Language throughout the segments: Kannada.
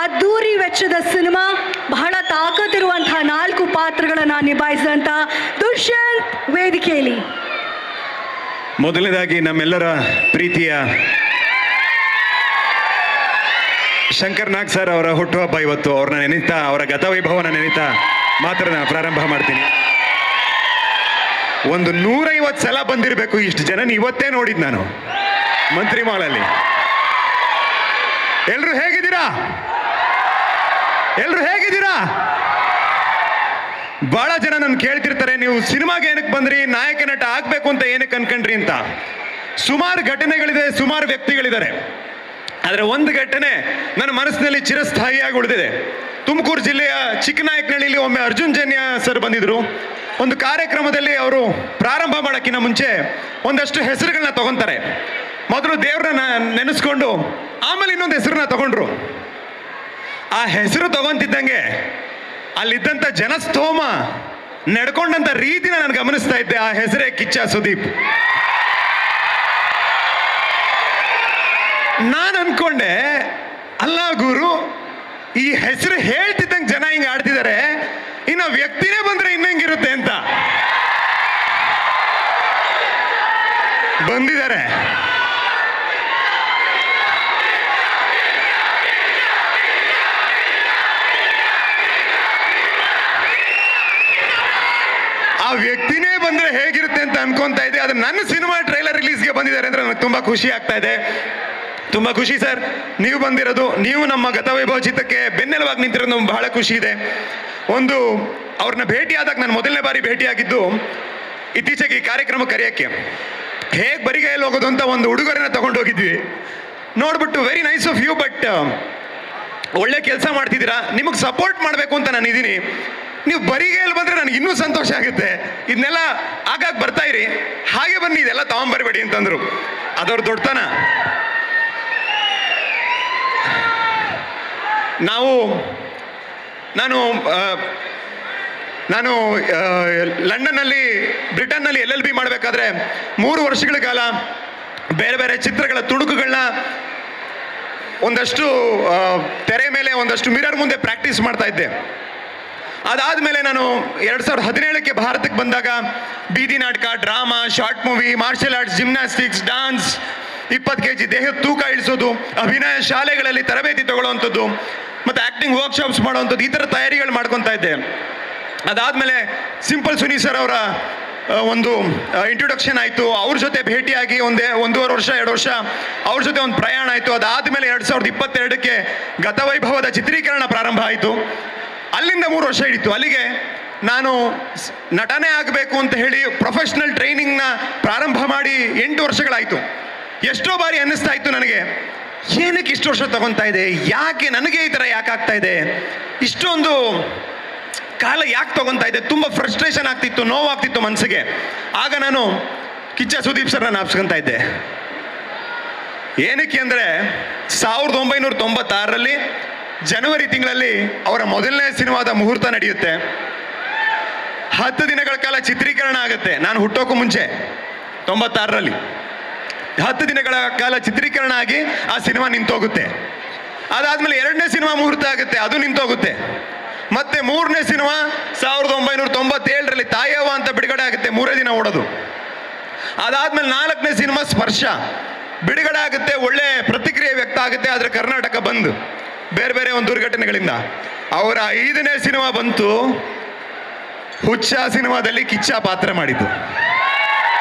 ಅದ್ದೂರಿ ವೆಚ್ಚದ ಸಿನಿಮಾ, ಬಹಳ ತಾಕತ್ತಿರುವಂತಹ 4 ಪಾತ್ರಗಳನ್ನು ನಿಭಾಯಿಸಿದಂಥ ದುಷ್ಯಂತ್ ವೇದಿಕೆಯಲ್ಲಿ. ಮೊದಲನೇದಾಗಿ ನಮ್ಮೆಲ್ಲರ ಪ್ರೀತಿಯ ಶಂಕರ್ ನಾಗ್ ಸರ್ ಅವರ ಹುಟ್ಟುಹಬ್ಬ ಇವತ್ತು. ಅವ್ರನ್ನ ನೆನೀತಾ, ಅವರ ಗತವೈಭವನ ನೆನೀತಾ ಮಾತ್ರ ನಾನು ಪ್ರಾರಂಭ ಮಾಡ್ತೀನಿ. ಒಂದು 150 ಸಲ ಬಂದಿರಬೇಕು ಇಷ್ಟು ಜನ ಇವತ್ತೇ ನೋಡಿದ್ ನಾನು ಮಂತ್ರಿ ಮಾಲಲ್ಲಿ. ಎಲ್ರು ಹೇಗಿದ್ದೀರಾ? ಎಲ್ರು ಹೇಗಿದ್ದೀರಾ? ಬಹಳ ಜನ ನನ್ ಕೇಳ್ತಿರ್ತಾರೆ, ನೀವು ಸಿನಿಮಾಗೆ ಏನಕ್ಕೆ ಬಂದ್ರಿ, ನಾಯಕ ನಟ ಆಗ್ಬೇಕು ಅಂತ ಏನಕ್ಕೆ ಅನ್ಕೊಂಡ್ರಿ ಅಂತ. ಸುಮಾರು ಘಟನೆಗಳಿದೆ, ಸುಮಾರು ವ್ಯಕ್ತಿಗಳಿದ್ದಾರೆ. ಆದರೆ ಒಂದು ಘಟನೆ ನನ್ನ ಮನಸ್ಸಿನಲ್ಲಿ ಚಿರಸ್ಥಾಯಿಯಾಗಿ ಉಳಿದಿದೆ. ತುಮಕೂರು ಜಿಲ್ಲೆಯ ಚಿಕ್ಕನಾಯಕನಹಳ್ಳಿಯಲ್ಲಿ ಒಮ್ಮೆ ಅರ್ಜುನ್ ಜನ್ಯ ಸರ್ ಬಂದಿದ್ರು. ಒಂದು ಕಾರ್ಯಕ್ರಮದಲ್ಲಿ ಅವರು ಪ್ರಾರಂಭ ಮಾಡೋಕ್ಕಿಂತ ಮುಂಚೆ ಒಂದಷ್ಟು ಹೆಸರುಗಳನ್ನ ತಗೊಂತಾರೆ. ಮೊದಲು ದೇವ್ರನ್ನ ನೆನೆಸ್ಕೊಂಡು ಆಮೇಲೆ ಇನ್ನೊಂದು ಹೆಸರನ್ನ ತಗೊಂಡ್ರು. ಆ ಹೆಸರು ತಗೊಂತಿದ್ದಂಗೆ ಅಲ್ಲಿದ್ದಂಥ ಜನಸ್ತೋಮ ನಡ್ಕೊಂಡಂಥ ರೀತಿನ ನಾನು ಗಮನಿಸ್ತಾ ಇದ್ದೆ. ಆ ಹೆಸರೇ ಕಿಚ್ಚ ಸುದೀಪ್. ನಾನು ಅನ್ಕೊಂಡೆ, ಅಲ್ಲ ಗುರು, ಈ ಹೆಸರು ಹೇಳ್ತಿದ್ದಂಗೆ ಜನ ಹಿಂಗೆ ಆಡ್ತಿದ್ದಾರೆ, ಇನ್ನು ವ್ಯಕ್ತಿನೇ ಬಂದ್ರೆ ಇನ್ನಂಗಿರುತ್ತೆ ಅಂತ. ಬಂದಿದ್ದಾರೆ. ಆ ವ್ಯಕ್ತಿನೇ ಬಂದ್ರೆ ಹೇಗಿರುತ್ತೆ ಅಂತ ಅನ್ಕೊಂತಾ ಇದೆ. ಅದು ನನ್ನ ಸಿನಿಮಾ ಟ್ರೈಲರ್ ರಿಲೀಸ್ಗೆ ಬಂದಿದ್ದಾರೆ ಅಂದ್ರೆ ನನಗೆ ತುಂಬಾ ಖುಷಿ ಆಗ್ತಾ ಇದೆ. ತುಂಬಾ ಖುಷಿ ಸರ್, ನೀವು ಬಂದಿರೋದು, ನೀವು ನಮ್ಮ ಗತವೈಭವ ಚಿತ್ರಕ್ಕೆ ಬೆನ್ನೆಲುವಾಗಿ ನಿಂತಿರೋದು ನಮ್ಗೆ ಬಹಳ ಖುಷಿ ಇದೆ. ಒಂದು ಅವ್ರನ್ನ ಭೇಟಿಯಾದಾಗ, ನಾನು ಮೊದಲನೇ ಬಾರಿ ಭೇಟಿಯಾಗಿದ್ದು ಇತ್ತೀಚೆಗೆ ಈ ಕಾರ್ಯಕ್ರಮ ಕರೆಯೋಕ್ಕೆ. ಹೇಗೆ ಬರಿಗೈಯಲ್ಲಿ ಹೋಗೋದು ಅಂತ ಒಂದು ಉಡುಗೊರೆನ ತಗೊಂಡು ಹೋಗಿದ್ವಿ. ನೋಡ್ಬಿಟ್ಟು very nice of you, but ಒಳ್ಳೆ ಕೆಲಸ ಮಾಡ್ತಿದ್ದೀರಾ, ನಿಮಗೆ ಸಪೋರ್ಟ್ ಮಾಡಬೇಕು ಅಂತ ನಾನು ಇದ್ದೀನಿ, ನೀವು ಬರಿಗೈಯಲ್ಲಿ ಬಂದರೆ ನನಗೆ ಇನ್ನೂ ಸಂತೋಷ ಆಗುತ್ತೆ, ಇದನ್ನೆಲ್ಲ ಆಗಾಗ ಬರ್ತಾ ಇರಿ, ಹಾಗೆ ಬನ್ನಿ, ಇದೆಲ್ಲ ತಗೊಂಬರ್ಬೇಡಿ ಅಂತಂದರು. ಅದವ್ರ ದೊಡ್ಡತನ. ನಾನು ಲಂಡನ್ನಲ್ಲಿ, ಬ್ರಿಟನ್ನಲ್ಲಿ LLB ಮಾಡಬೇಕಾದ್ರೆ 3 ವರ್ಷಗಳ ಕಾಲ ಬೇರೆ ಬೇರೆ ಚಿತ್ರಗಳ ತುಣುಕುಗಳನ್ನ ಒಂದಷ್ಟು ತೆರೆ ಮೇಲೆ, ಒಂದಷ್ಟು ಮಿರರ್ ಮುಂದೆ ಪ್ರಾಕ್ಟೀಸ್ ಮಾಡ್ತಾ ಇದ್ದೆ. ಅದಾದಮೇಲೆ ನಾನು 2017ಕ್ಕೆ ಭಾರತಕ್ಕೆ ಬಂದಾಗ ಬೀದಿ ನಾಟಕ, drama, short movie, martial arts, gymnastics, dance, 20 kg ದೇಹದ ತೂಕ ಇಳಿಸೋದು, ಅಭಿನಯ ಶಾಲೆಗಳಲ್ಲಿ ತರಬೇತಿ ತಗೊಳ್ಳೋವಂಥದ್ದು, ಮತ್ತು ಆ್ಯಕ್ಟಿಂಗ್ ವರ್ಕ್ಶಾಪ್ಸ್ ಮಾಡೋವಂಥದ್ದು, ಈ ಥರ ತಯಾರಿಗಳು ಮಾಡ್ಕೊತಾ ಇದ್ದೆ. ಅದಾದಮೇಲೆ ಸಿಂಪಲ್ ಸುನಿ ಸರ್ ಅವರ ಒಂದು ಇಂಟ್ರೊಡಕ್ಷನ್ ಆಯಿತು. ಅವ್ರ ಜೊತೆ ಭೇಟಿಯಾಗಿ 1.5 ವರ್ಷ 2 ವರ್ಷ ಅವ್ರ ಜೊತೆ ಒಂದು ಪ್ರಯಾಣ ಆಯಿತು. ಅದಾದಮೇಲೆ 2022ಕ್ಕೆ ಗತವೈಭವದ ಚಿತ್ರೀಕರಣ ಪ್ರಾರಂಭ ಆಯಿತು. ಅಲ್ಲಿಂದ 3 ವರ್ಷ ಹಿಡಿತು. ಅಲ್ಲಿಗೆ ನಾನು ನಟನೆ ಆಗಬೇಕು ಅಂತ ಹೇಳಿ ಪ್ರೊಫೆಷ್ನಲ್ ಟ್ರೈನಿಂಗ್ನ ಪ್ರಾರಂಭ ಮಾಡಿ 8 ವರ್ಷಗಳಾಯಿತು. ಎಷ್ಟೋ ಬಾರಿ ಅನ್ನಿಸ್ತಾ ಇತ್ತು ನನಗೆ, ಏನಕ್ಕೆ ಇಷ್ಟು ವರ್ಷ ತಗೊತಾ ಇದೆ, ಯಾಕೆ ನನಗೆ ಈ ಥರ ಯಾಕೆ ಆಗ್ತಾ ಇದೆ, ಇಷ್ಟೊಂದು ಕಾಲ ಯಾಕೆ ತಗೊತಾ ಇದೆ, ತುಂಬ ಫ್ರಸ್ಟ್ರೇಷನ್ ಆಗ್ತಿತ್ತು, ನೋವಾಗ್ತಿತ್ತು ಮನಸ್ಸಿಗೆ. ಆಗ ನಾನು ಕಿಚ್ಚ ಸುದೀಪ್ ಸರ್ನ ನಾಪ್ಸ್ಕೊತಾ ಇದ್ದೆ. ಏನಕ್ಕೆ ಅಂದರೆ 1996ರಲ್ಲಿ ಜನವರಿ ತಿಂಗಳಲ್ಲಿ ಅವರ ಮೊದಲನೇ ಸಿನಿಮಾದ ಮುಹೂರ್ತ ನಡೆಯುತ್ತೆ. 10 ದಿನಗಳ ಕಾಲ ಚಿತ್ರೀಕರಣ ಆಗುತ್ತೆ. ನಾನು ಹುಟ್ಟೋಕ್ಕೂ ಮುಂಚೆ 96ರಲ್ಲಿ 10 ದಿನಗಳ ಕಾಲ ಚಿತ್ರೀಕರಣ ಆಗಿ ಆ ಸಿನಿಮಾ ನಿಂತೋಗುತ್ತೆ. ಅದಾದಮೇಲೆ 2ನೇ ಸಿನಿಮಾ ಮುಹೂರ್ತ ಆಗುತ್ತೆ, ಅದು ನಿಂತೋಗುತ್ತೆ. ಮತ್ತೆ 3ನೇ ಸಿನಿಮಾ 1997ರಲ್ಲಿ ತಾಯವ್ವ ಅಂತ ಬಿಡುಗಡೆ ಆಗುತ್ತೆ, 3 ದಿನ ಓಡೋದು. ಅದಾದಮೇಲೆ 4ನೇ ಸಿನಿಮಾ ಸ್ಪರ್ಶ ಬಿಡುಗಡೆ ಆಗುತ್ತೆ, ಒಳ್ಳೆ ಪ್ರತಿಕ್ರಿಯೆ ವ್ಯಕ್ತ ಆಗುತ್ತೆ. ಆದರೆ ಕರ್ನಾಟಕ ಬಂದು ಬೇರೆ ಬೇರೆ ಒಂದು ದುರ್ಘಟನೆಗಳಿಂದ ಅವರ 5ನೇ ಸಿನಿಮಾ ಬಂತು, ಹುಚ್ಚ ಸಿನಿಮಾದಲ್ಲಿ ಕಿಚ್ಚ ಪಾತ್ರ ಮಾಡಿದ್ದು.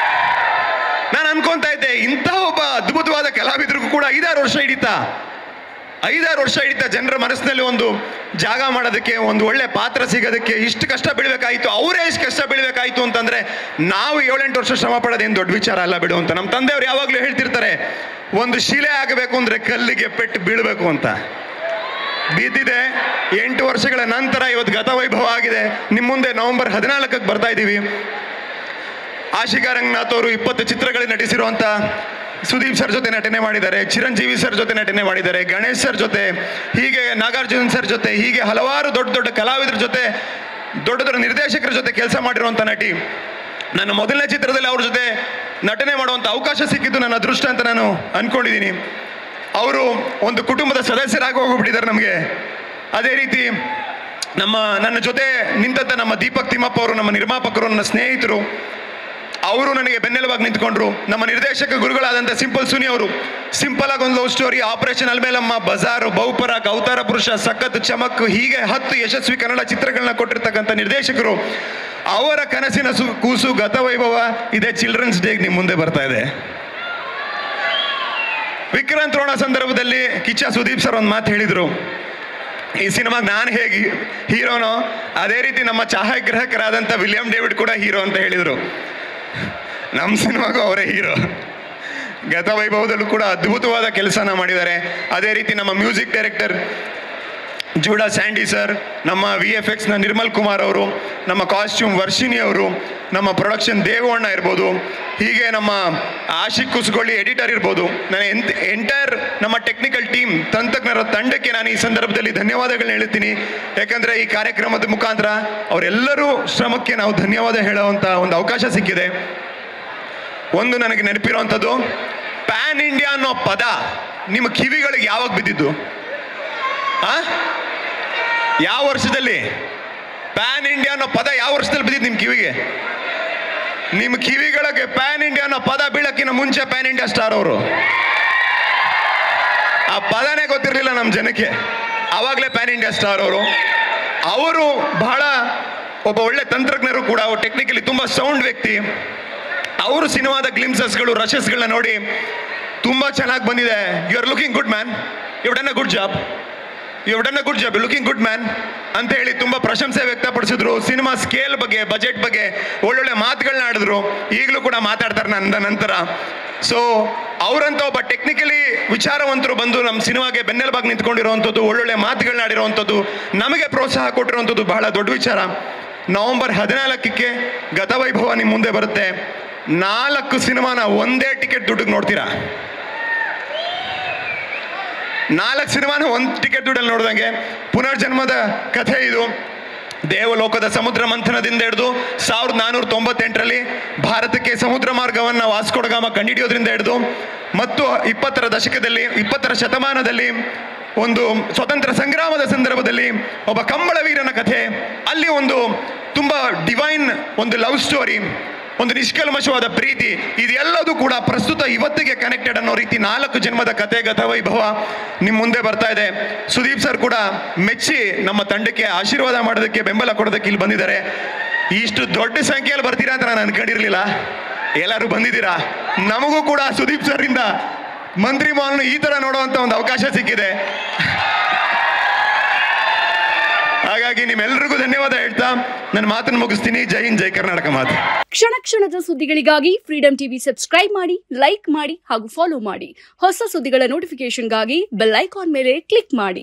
ನಾನು ಅನ್ಕೊಂತಾ ಇದ್ದೆ, ಇಂಥ ಒಬ್ಬ ಅದ್ಭುತವಾದ ಕಲಾವಿದರಿಗೂ ಕೂಡ 5-6 ವರ್ಷ ಹಿಡಿತಾ, 5-6 ವರ್ಷ ಹಿಡಿತಾ ಜನರ ಮನಸ್ಸಿನಲ್ಲಿ ಒಂದು ಜಾಗ ಮಾಡೋದಕ್ಕೆ, ಒಂದು ಒಳ್ಳೆ ಪಾತ್ರ ಸಿಗೋದಕ್ಕೆ ಇಷ್ಟು ಕಷ್ಟ ಬೀಳಬೇಕಾಯಿತು. ಅವರೇ ಇಷ್ಟು ಕಷ್ಟ ಬೀಳಬೇಕಾಯಿತು ಅಂತಂದರೆ ನಾವು 7-8 ವರ್ಷ ಶ್ರಮ ಪಡೋದೇನು ದೊಡ್ಡ ವಿಚಾರ ಅಲ್ಲ ಬಿಡು ಅಂತ. ನಮ್ಮ ತಂದೆಯವರು ಯಾವಾಗಲೂ ಹೇಳ್ತಿರ್ತಾರೆ, ಒಂದು ಶಿಲೆ ಆಗಬೇಕು ಅಂದರೆ ಕಲ್ಲಿಗೆ ಪೆಟ್ಟು ಬೀಳಬೇಕು ಅಂತ. ಬಿದ್ದಿದೆ. 8 ವರ್ಷಗಳ ನಂತರ ಇವತ್ತು ಗತವೈಭವ ಆಗಿದೆ. ನಿಮ್ಮ ಮುಂದೆ ನವೆಂಬರ್ 14ಕ್ಕೆ ಬರ್ತಾ ಇದ್ದೀವಿ. ಆಶಿಕಾ ರಂಗನಾಥ್ ಅವರು 20 ಚಿತ್ರಗಳಲ್ಲಿ ನಟಿಸಿರುವಂಥ ಸುದೀಪ್ ಸರ್ ಜೊತೆ ನಟನೆ ಮಾಡಿದ್ದಾರೆ, ಚಿರಂಜೀವಿ ಸರ್ ಜೊತೆ ನಟನೆ ಮಾಡಿದ್ದಾರೆ, ಗಣೇಶ್ ಸರ್ ಜೊತೆ, ಹೀಗೆ ನಾಗಾರ್ಜುನ್ ಸರ್ ಜೊತೆ, ಹೀಗೆ ಹಲವಾರು ದೊಡ್ಡ ದೊಡ್ಡ ಕಲಾವಿದರ ಜೊತೆ, ದೊಡ್ಡ ದೊಡ್ಡ ನಿರ್ದೇಶಕರ ಜೊತೆ ಕೆಲಸ ಮಾಡಿರುವಂಥ ನಟಿ. ನನ್ನ ಮೊದಲನೇ ಚಿತ್ರದಲ್ಲಿ ಅವ್ರ ಜೊತೆ ನಟನೆ ಮಾಡುವಂಥ ಅವಕಾಶ ಸಿಕ್ಕಿದ್ದು ನನ್ನ ಅದೃಷ್ಟ ಅಂತ ನಾನು ಅಂದ್ಕೊಂಡಿದ್ದೀನಿ. ಅವರು ಒಂದು ಕುಟುಂಬದ ಸದಸ್ಯರಾಗಿ ಹೋಗ್ಬಿಟ್ಟಿದ್ದಾರೆ ನಮಗೆ. ಅದೇ ರೀತಿ ನನ್ನ ಜೊತೆ ನಿಂತಂಥ ನಮ್ಮ ದೀಪಕ್ ತಿಮ್ಮಪ್ಪ ಅವರು, ನಮ್ಮ ನಿರ್ಮಾಪಕರು, ನನ್ನ ಸ್ನೇಹಿತರು, ಅವರು ನನಗೆ ಬೆನ್ನೆಲುಬಾಗಿ ನಿಂತ್ಕೊಂಡ್ರು. ನಮ್ಮ ನಿರ್ದೇಶಕ ಗುರುಗಳಾದಂಥ ಸಿಂಪಲ್ ಸುನಿ ಅವರು ಸಿಂಪಲ್ ಆಗಿ ಒಂದು ಲವ್ ಸ್ಟೋರಿ, ಆಪರೇಷನ್ ಅಲ್ಮೇಲಮ್ಮ, ಬಜಾರು, ಬಹುಪರಾಕ್, ಅವತಾರ ಪುರುಷ, ಸಖತ್, ಚಮಕ್, ಹೀಗೆ 10 ಯಶಸ್ವಿ ಕನ್ನಡ ಚಿತ್ರಗಳನ್ನ ಕೊಟ್ಟಿರ್ತಕ್ಕಂಥ ನಿರ್ದೇಶಕರು. ಅವರ ಕನಸಿನ ಕೂಸು ಗತವೈಭವ ಇದೇ ಚಿಲ್ಡ್ರನ್ಸ್ ಡೇಗೆ ನಿಮ್ಮ ಮುಂದೆ ಬರ್ತಾ ಇದೆ. ವಿಕ್ರಾಂತ್ ರೋಣ ಸಂದರ್ಭದಲ್ಲಿ ಕಿಚ್ಚ ಸುದೀಪ್ ಸರ್ ಒಂದು ಮಾತು ಹೇಳಿದರು, ಈ ಸಿನಿಮಾಗೆ ನಾನು ಹೇಗೆ ಹೀರೋನೋ ಅದೇ ರೀತಿ ನಮ್ಮ ಛಾಯಾಗ್ರಾಹಕರಾದಂಥ ವಿಲಿಯಂ ಡೇವಿಡ್ ಕೂಡ ಹೀರೋ ಅಂತ ಹೇಳಿದರು. ನಮ್ಮ ಸಿನಿಮಾಗೂ ಅವರೇ ಹೀರೋ. ಗತವೈಭವದಲ್ಲೂ ಕೂಡ ಅದ್ಭುತವಾದ ಕೆಲಸನ ಮಾಡಿದ್ದಾರೆ. ಅದೇ ರೀತಿ ನಮ್ಮ music director Judah Sandhy sir, ನಮ್ಮ VFXನ ನಿರ್ಮಲ್ ಕುಮಾರ್ ಅವರು, ನಮ್ಮ ಕಾಸ್ಟ್ಯೂಮ್ ವರ್ಷಿಣಿ ಅವರು, ನಮ್ಮ ಪ್ರೊಡಕ್ಷನ್ ದೇವಣ್ಣ ಇರ್ಬೋದು, ಹೀಗೆ ನಮ್ಮ ಆಶಿಕ್ ಕುಸ್ಗೊಳ್ಳಿ ಎಡಿಟರ್ ಇರ್ಬೋದು, ನಾನು ಎಂಟೈರ್ ನಮ್ಮ ಟೆಕ್ನಿಕಲ್ ಟೀಮ್, ತಂತ್ರಜ್ಞರ ತಂಡಕ್ಕೆ ನಾನು ಈ ಸಂದರ್ಭದಲ್ಲಿ ಧನ್ಯವಾದಗಳನ್ನ ಹೇಳ್ತೀನಿ. ಯಾಕಂದರೆ ಈ ಕಾರ್ಯಕ್ರಮದ ಮುಖಾಂತರ ಅವರೆಲ್ಲರೂ ಶ್ರಮಕ್ಕೆ ನಾವು ಧನ್ಯವಾದ ಹೇಳುವಂಥ ಒಂದು ಅವಕಾಶ ಸಿಕ್ಕಿದೆ. ಒಂದು ನನಗೆ ನೆನಪಿರುವಂಥದ್ದು, ಪ್ಯಾನ್ ಇಂಡಿಯಾ ಅನ್ನೋ ಪದ ನಿಮ್ಮ ಕಿವಿಗಳಿಗೆ ಯಾವಾಗ ಬಿದ್ದಿದ್ದು? ಯಾವ ವರ್ಷದಲ್ಲಿ ಪ್ಯಾನ್ ಇಂಡಿಯಾ ಅನ್ನೋ ಪದ ಯಾವ ವರ್ಷದಲ್ಲಿ ಬಿದ್ದಿದ್ದು ನಿಮ್ಮ ಕಿವಿಗೆ? ನಿಮ್ಮ ಕಿವಿಗಳಿಗೆ ಪ್ಯಾನ್ ಇಂಡಿಯಾ ಅನ್ನೋ ಪದ ಬೀಳಕ್ಕಿಂತ ಮುಂಚೆ ಪ್ಯಾನ್ ಇಂಡಿಯಾ ಸ್ಟಾರ್ ಅವರು. ಆ ಪದನೇ ಗೊತ್ತಿರಲಿಲ್ಲ ನಮ್ಮ ಜನಕ್ಕೆ, ಆವಾಗಲೇ ಪ್ಯಾನ್ ಇಂಡಿಯಾ ಸ್ಟಾರ್ ಅವರು. ಅವರು ಬಹಳ ಒಬ್ಬ ಒಳ್ಳೆ ತಂತ್ರಜ್ಞರು ಕೂಡ, ಟೆಕ್ನಿಕಲಿ ತುಂಬ ಸೌಂಡ್ ವ್ಯಕ್ತಿ. ಅವರು ಸಿನಿಮಾದ ಗ್ಲಿಮ್ಸಸ್ಗಳು, ರಶಸ್ಗಳನ್ನ ನೋಡಿ ತುಂಬ ಚೆನ್ನಾಗಿ ಬಂದಿದೆ, you are looking good man, you done a good job, you done a good job, looking good man ಅಂತ ಹೇಳಿ ತುಂಬ ಪ್ರಶಂಸೆ ವ್ಯಕ್ತಪಡಿಸಿದ್ರು. ಸಿನಿಮಾ ಸ್ಕೇಲ್ ಬಗ್ಗೆ, ಬಜೆಟ್ ಬಗ್ಗೆ ಒಳ್ಳೊಳ್ಳೆ ಮಾತುಗಳನ್ನ ಆಡಿದ್ರು. ಈಗಲೂ ಕೂಡ ಮಾತಾಡ್ತಾರೆ ನನ್ನ ನಂತರ. ಸೊ ಅವರಂತ ಒಬ್ಬ ಟೆಕ್ನಿಕಲಿ ವಿಚಾರವಂತರು ಬಂದು ನಮ್ಮ ಸಿನಿಮಾಗೆ ಬೆನ್ನೆಲುಬಾಗಿ ನಿಂತ್ಕೊಂಡಿರುವಂಥದ್ದು, ಒಳ್ಳೊಳ್ಳೆ ಮಾತುಗಳನ್ನ ಆಡಿರುವಂಥದ್ದು, ನಮಗೆ ಪ್ರೋತ್ಸಾಹ ಕೊಟ್ಟಿರುವಂಥದ್ದು ಬಹಳ ದೊಡ್ಡ ವಿಚಾರ. ನವೆಂಬರ್ 14ಕ್ಕೆ ಗತವೈಭವ ನಿಮ್ಮ ಮುಂದೆ ಬರುತ್ತೆ. 4 ಸಿನಿಮಾನ ಒಂದೇ ಟಿಕೆಟ್ ದುಡ್ಡಿಗೆ ನೋಡ್ತೀರಾ. 4 ಸಿನಿಮಾನ ಒಂದು ಟಿಕೆಟ್ ದುಡ್ಡಲ್ಲಿ ನೋಡ್ದಂಗೆ. ಪುನರ್ಜನ್ಮದ ಕಥೆ ಇದು. ದೇವಲೋಕದ ಸಮುದ್ರ ಮಂಥನದಿಂದ ಹಿಡಿದು 1498ರಲ್ಲಿ ಭಾರತಕ್ಕೆ ಸಮುದ್ರ ಮಾರ್ಗವನ್ನು ವಾಸ್ಕೋಡಗಾಮ ಕಂಡುಹಿಡಿಯೋದ್ರಿಂದ ಹಿಡಿದು ಮತ್ತು 20ರ ಶತಮಾನದಲ್ಲಿ ಒಂದು ಸ್ವತಂತ್ರ ಸಂಗ್ರಾಮದ ಸಂದರ್ಭದಲ್ಲಿ ಒಬ್ಬ ಕಂಬಳ ವೀರನ ಕಥೆ, ಅಲ್ಲಿ ಒಂದು ತುಂಬ ಡಿವೈನ್ ಒಂದು ಲವ್ ಸ್ಟೋರಿ, ಒಂದು ನಿಷ್ಕಲ್ಮಶವಾದ ಪ್ರೀತಿ, ಇದೆಲ್ಲದೂ ಕೂಡ ಪ್ರಸ್ತುತ ಇವತ್ತಿಗೆ ಕನೆಕ್ಟೆಡ್ ಅನ್ನೋ ರೀತಿ 4 ಜನ್ಮದ ಕತೆ ಗತವೈಭವ ನಿಮ್ಮ ಮುಂದೆ ಬರ್ತಾ ಇದೆ. ಸುದೀಪ್ ಸರ್ ಕೂಡ ಮೆಚ್ಚಿ ನಮ್ಮ ತಂಡಕ್ಕೆ ಆಶೀರ್ವಾದ ಮಾಡೋದಕ್ಕೆ, ಬೆಂಬಲ ಕೊಡೋದಕ್ಕೆ ಇಲ್ಲಿ ಬಂದಿದ್ದಾರೆ. ಇಷ್ಟು ದೊಡ್ಡ ಸಂಖ್ಯೆಯಲ್ಲಿ ಬರ್ತೀರಾ ಅಂತ ನಾನು ಅನ್ಕೊಂಡಿರಲಿಲ್ಲ. ಎಲ್ಲರೂ ಬಂದಿದ್ದೀರಾ. ನಮಗೂ ಕೂಡ ಸುದೀಪ್ ಸರ್ ಇಂದ ಮಂತ್ರಿ ಮಾಲ್ನು ಈ ಥರ ನೋಡುವಂಥ ಒಂದು ಅವಕಾಶ ಸಿಕ್ಕಿದೆ. ಹಾಗಾಗಿ ನಿಮ್ಮೆಲ್ಲರಿಗೂ ಧನ್ಯವಾದ ಹೇಳ್ತಾ ನನ್ನ ಮಾತನ್ನು ಮುಗಿಸ್ತೀನಿ. ಜೈ ಹಿಂದ್, ಜೈ ಕರ್ನಾಟಕ ಮಾತು. ಕ್ಷಣ ಕ್ಷಣದ ಸುದ್ದಿಗಳಿಗಾಗಿ ಫ್ರೀಡಂ ಟಿವಿ ಸಬ್ಸ್ಕ್ರೈಬ್ ಮಾಡಿ, ಲೈಕ್ ಮಾಡಿ ಹಾಗೂ ಫಾಲೋ ಮಾಡಿ. ಹೊಸ ಸುದ್ದಿಗಳ ನೋಟಿಫಿಕೇಶನ್ಗಾಗಿ ಬೆಲ್ ಐಕಾನ್ ಮೇಲೆ ಕ್ಲಿಕ್ ಮಾಡಿ.